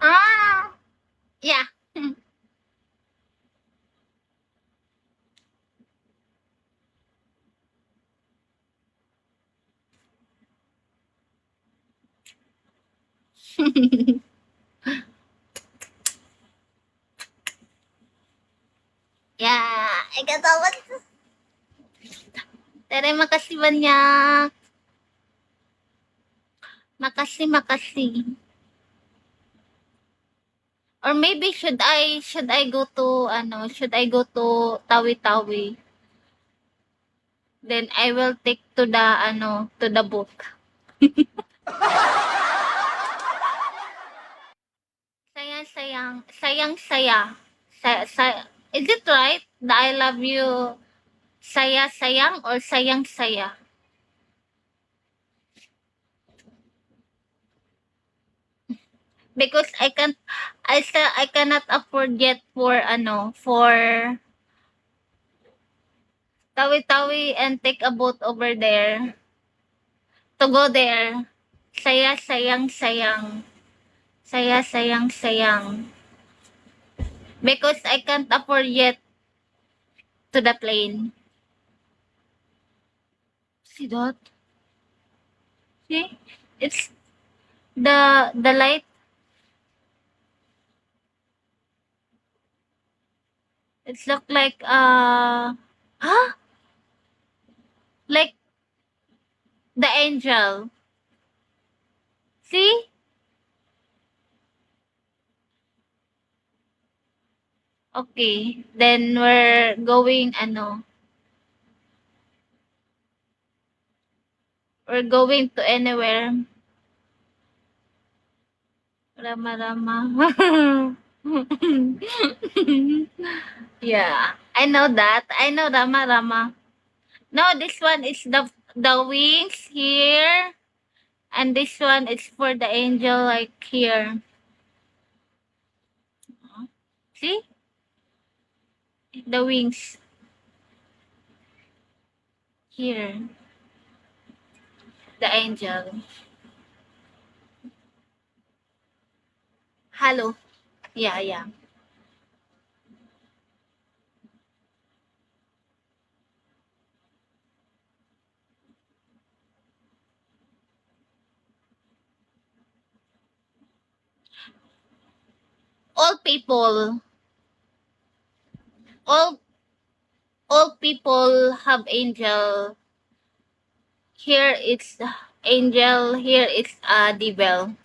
Ah, yeah. Yeah, I got all. Tere makasih banyak. Makasih, makasih. Or maybe should I go to should I go to Tawi-Tawi? Then I will take to the to the book. Sayang, sayang, saya. Is it right? The I love you saya sayang or sayang saya? Because I cannot afford yet for Tawi-Tawi and take a boat over there to go there. Saya sayang sayang. Saya sayang sayang. Because I can't afford yet to the plane. See that? See? It's the light. It's look like huh? Like the angel. See? Okay. Then we're going we're going to anywhere. Rama-rama. Yeah. I know that. I know Rama-rama. No, this one is the wings here. And this one is for the angel like here. See? The wings here. The angel. Hello. Yeah, yeah. All people, all all people have angel. Here it's angel, here it's devil.